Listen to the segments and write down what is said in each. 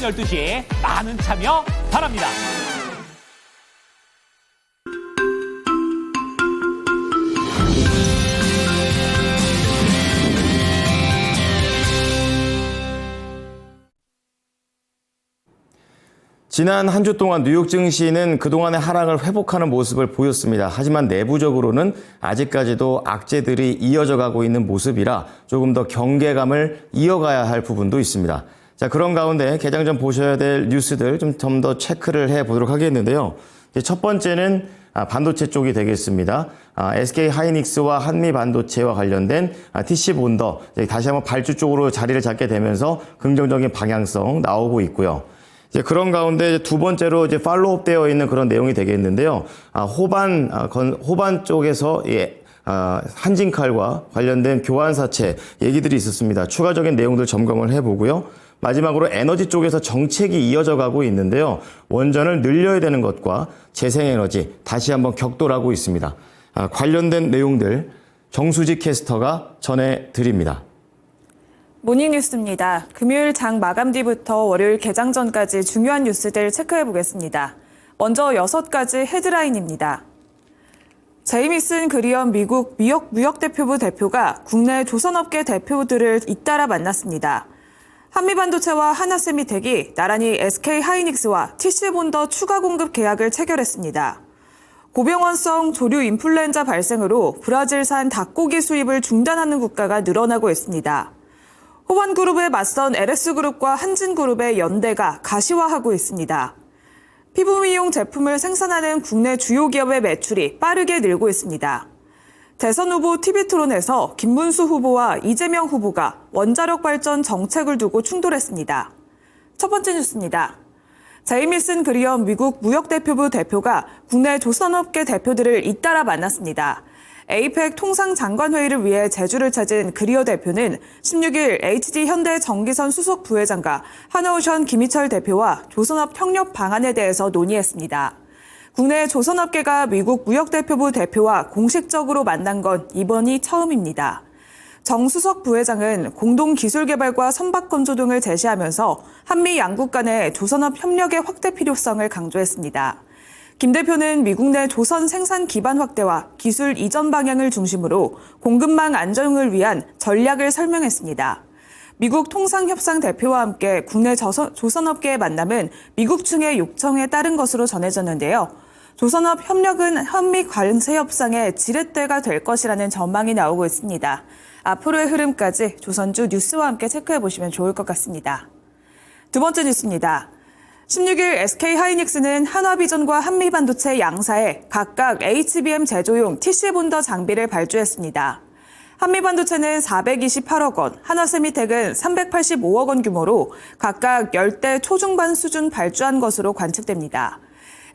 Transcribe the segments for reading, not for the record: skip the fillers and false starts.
12시에 많은 참여 바랍니다. 지난 한 주 동안 뉴욕 증시는 그동안의 하락을 회복하는 모습을 보였습니다. 하지만 내부적으로는 아직까지도 악재들이 이어져 가고 있는 모습이라 조금 더 경계감을 이어가야 할 부분도 있습니다. 자, 그런 가운데 개장 전 보셔야 될 뉴스들 좀 더 체크를 해보도록 하겠는데요. 첫 번째는 반도체 쪽이 되겠습니다. SK 하이닉스와 한미 반도체와 관련된 TC 본더 다시 한번 발주 쪽으로 자리를 잡게 되면서 긍정적인 방향성 나오고 있고요. 이제 그런 가운데 두 번째로 이제 팔로우업 되어 있는 그런 내용이 되겠는데요. 호반 쪽에서 한진칼과 관련된 교환사채 얘기들이 있었습니다. 추가적인 내용들 점검을 해보고요. 마지막으로 에너지 쪽에서 정책이 이어져 가고 있는데요. 원전을 늘려야 되는 것과 재생에너지 다시 한번 격돌하고 있습니다. 관련된 내용들 정수지 캐스터가 전해드립니다. 모닝뉴스입니다. 금요일 장 마감 뒤부터 월요일 개장 전까지 중요한 뉴스들 체크해 보겠습니다. 먼저 6가지 헤드라인입니다. 제이미슨 그리엄 미국 무역대표부 대표가 국내 조선업계 대표들을 잇따라 만났습니다. 한미반도체와 하나세미텍이 나란히 SK 하이닉스와 TC본더 추가 공급 계약을 체결했습니다. 고병원성 조류 인플루엔자 발생으로 브라질산 닭고기 수입을 중단하는 국가가 늘어나고 있습니다. 호반그룹에 맞선 LS그룹과 한진그룹의 연대가 가시화하고 있습니다. 피부 미용 제품을 생산하는 국내 주요 기업의 매출이 빠르게 늘고 있습니다. 대선 후보 TV토론에서 김문수 후보와 이재명 후보가 원자력 발전 정책을 두고 충돌했습니다. 첫 번째 뉴스입니다. 제이미슨 그리엄 미국 무역대표부 대표가 국내 조선업계 대표들을 잇따라 만났습니다. 에이펙 통상장관회의를 위해 제주를 찾은 그리어 대표는 16일 HD 현대 정기선 수석 부회장과 하나오션 김희철 대표와 조선업 협력 방안에 대해서 논의했습니다. 국내 조선업계가 미국 무역대표부 대표와 공식적으로 만난 건 이번이 처음입니다. 정 수석 부회장은 공동 기술 개발과 선박 건조 등을 제시하면서 한미 양국 간의 조선업 협력의 확대 필요성을 강조했습니다. 김 대표는 미국 내 조선 생산 기반 확대와 기술 이전 방향을 중심으로 공급망 안정을 위한 전략을 설명했습니다. 미국 통상협상 대표와 함께 국내 조선업계의 만남은 미국 측의 요청에 따른 것으로 전해졌는데요. 조선업 협력은 한미 관세 협상의 지렛대가 될 것이라는 전망이 나오고 있습니다. 앞으로의 흐름까지 조선주 뉴스와 함께 체크해 보시면 좋을 것 같습니다. 두 번째 뉴스입니다. 16일 SK 하이닉스는 한화비전과 한미반도체 양사에 각각 HBM 제조용 TC본더 장비를 발주했습니다. 한미반도체는 428억 원, 하나세미텍은 385억 원 규모로 각각 10대 초중반 수준 발주한 것으로 관측됩니다.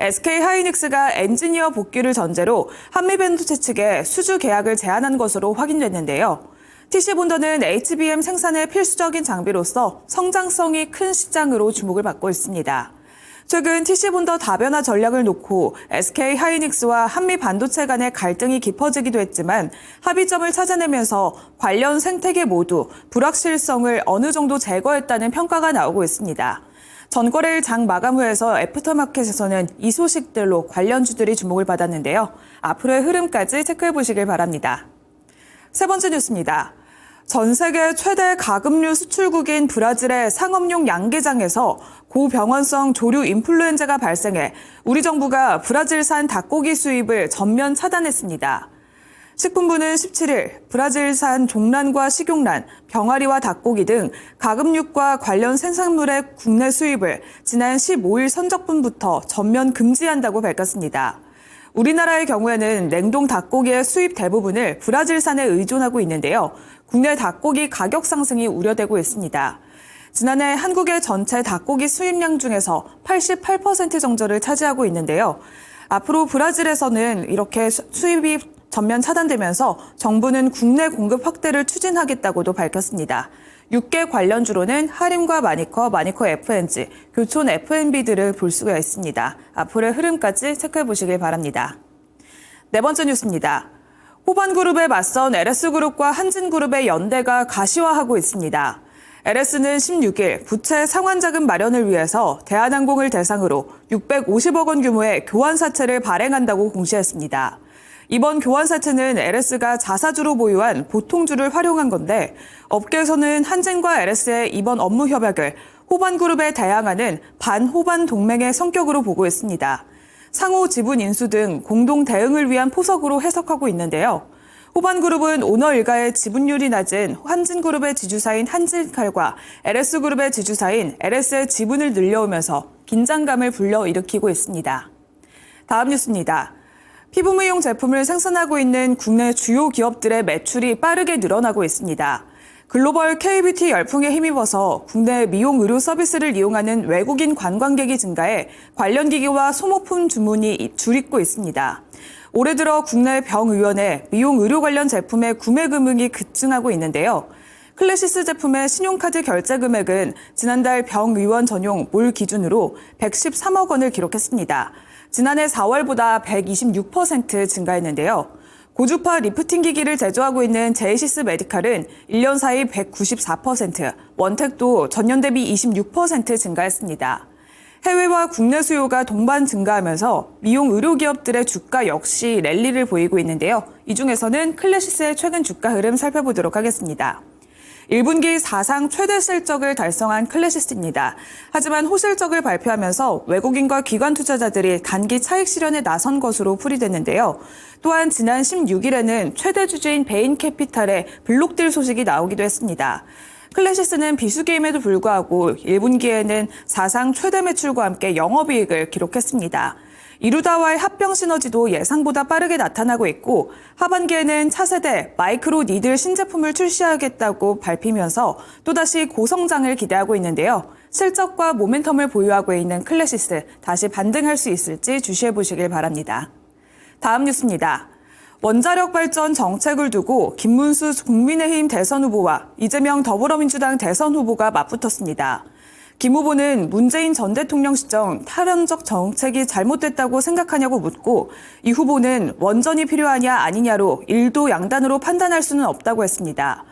SK 하이닉스가 엔지니어 복귀를 전제로 한미반도체 측에 수주 계약을 제안한 것으로 확인됐는데요. TC본더는 HBM 생산에 필수적인 장비로서 성장성이 큰 시장으로 주목을 받고 있습니다. 최근 TC본더 다변화 전략을 놓고 SK 하이닉스와 한미 반도체 간의 갈등이 깊어지기도 했지만 합의점을 찾아내면서 관련 생태계 모두 불확실성을 어느 정도 제거했다는 평가가 나오고 있습니다. 전거래일 장 마감 후에서 애프터마켓에서는 이 소식들로 관련주들이 주목을 받았는데요. 앞으로의 흐름까지 체크해 보시길 바랍니다. 세 번째 뉴스입니다. 전 세계 최대 가금류 수출국인 브라질의 상업용 양계장에서 고병원성 조류 인플루엔자가 발생해 우리 정부가 브라질산 닭고기 수입을 전면 차단했습니다. 식품부는 17일 브라질산 종란과 식용란, 병아리와 닭고기 등 가금육과 관련 생산물의 국내 수입을 지난 15일 선적분부터 전면 금지한다고 밝혔습니다. 우리나라의 경우에는 냉동 닭고기의 수입 대부분을 브라질산에 의존하고 있는데요. 국내 닭고기 가격 상승이 우려되고 있습니다. 지난해 한국의 전체 닭고기 수입량 중에서 88% 정도를 차지하고 있는데요. 앞으로 브라질에서는 이렇게 수입이 전면 차단되면서 정부는 국내 공급 확대를 추진하겠다고도 밝혔습니다. 6개 관련주로는 하림과 마니커, 마니커 FNG, 교촌 FNB들을 볼 수가 있습니다. 앞으로의 흐름까지 체크해 보시길 바랍니다. 네 번째 뉴스입니다. 호반그룹에 맞선 LS그룹과 한진그룹의 연대가 가시화하고 있습니다. LS는 16일 부채 상환자금 마련을 위해서 대한항공을 대상으로 650억 원 규모의 교환사채를 발행한다고 공시했습니다. 이번 교환사채는 LS가 자사주로 보유한 보통주를 활용한 건데 업계에서는 한진과 LS의 이번 업무 협약을 호반그룹에 대항하는 반호반 동맹의 성격으로 보고 있습니다. 상호 지분 인수 등 공동 대응을 위한 포석으로 해석하고 있는데요. 호반그룹은 오너 일가의 지분율이 낮은 한진그룹의 지주사인 한진칼과 LS그룹의 지주사인 LS의 지분을 늘려오면서 긴장감을 불러일으키고 있습니다. 다음 뉴스입니다. 피부 미용 제품을 생산하고 있는 국내 주요 기업들의 매출이 빠르게 늘어나고 있습니다. 글로벌 K-뷰티 열풍에 힘입어서 국내 미용 의료 서비스를 이용하는 외국인 관광객이 증가해 관련 기기와 소모품 주문이 줄잇고 있습니다. 올해 들어 국내 병의원의 미용 의료 관련 제품의 구매 금액이 급증하고 있는데요. 클래시스 제품의 신용카드 결제 금액은 지난달 병의원 전용 몰 기준으로 113억 원을 기록했습니다. 지난해 4월보다 126% 증가했는데요. 고주파 리프팅 기기를 제조하고 있는 제이시스 메디칼은 1년 사이 194%, 원택도 전년 대비 26% 증가했습니다. 해외와 국내 수요가 동반 증가하면서 미용 의료기업들의 주가 역시 랠리를 보이고 있는데요. 이 중에서는 클래시스의 최근 주가 흐름 살펴보도록 하겠습니다. 1분기 사상 최대 실적을 달성한 클래시스입니다. 하지만 호실적을 발표하면서 외국인과 기관 투자자들이 단기 차익 실현에 나선 것으로 풀이됐는데요. 또한 지난 16일에는 최대 주주인 베인캐피탈의 블록딜 소식이 나오기도 했습니다. 클래시스는 비수기임에도 불구하고 1분기에는 사상 최대 매출과 함께 영업이익을 기록했습니다. 이루다와의 합병 시너지도 예상보다 빠르게 나타나고 있고 하반기에는 차세대 마이크로 니들 신제품을 출시하겠다고 밝히면서 또다시 고성장을 기대하고 있는데요. 실적과 모멘텀을 보유하고 있는 클래시스 다시 반등할 수 있을지 주시해 보시길 바랍니다. 다음 뉴스입니다. 원자력 발전 정책을 두고 김문수 국민의힘 대선 후보와 이재명 더불어민주당 대선 후보가 맞붙었습니다. 김 후보는 문재인 전 대통령 시정 탈원적 정책이 잘못됐다고 생각하냐고 묻고 이 후보는 원전이 필요하냐 아니냐로 일도 양단으로 판단할 수는 없다고 했습니다.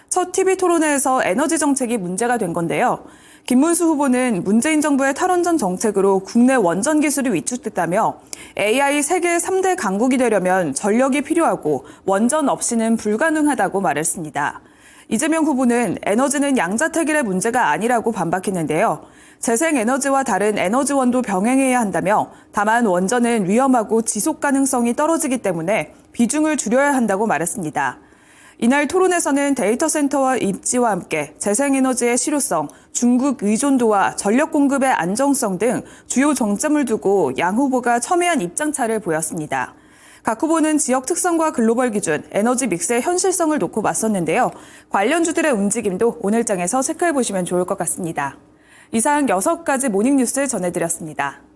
첫 TV 토론회에서 에너지 정책이 문제가 된 건데요. 김문수 후보는 문재인 정부의 탈원전 정책으로 국내 원전 기술이 위축됐다며 AI 세계 3대 강국이 되려면 전력이 필요하고 원전 없이는 불가능하다고 말했습니다. 이재명 후보는 에너지는 양자택일의 문제가 아니라고 반박했는데요. 재생에너지와 다른 에너지원도 병행해야 한다며 다만 원전은 위험하고 지속 가능성이 떨어지기 때문에 비중을 줄여야 한다고 말했습니다. 이날 토론에서는 데이터 센터와 입지와 함께 재생에너지의 실효성, 중국 의존도와 전력 공급의 안정성 등 주요 정점을 두고 양 후보가 첨예한 입장차를 보였습니다. 각 후보는 지역 특성과 글로벌 기준, 에너지 믹스의 현실성을 놓고 맞섰는데요. 관련주들의 움직임도 오늘장에서 체크해보시면 좋을 것 같습니다. 이상 6가지 모닝뉴스 전해드렸습니다.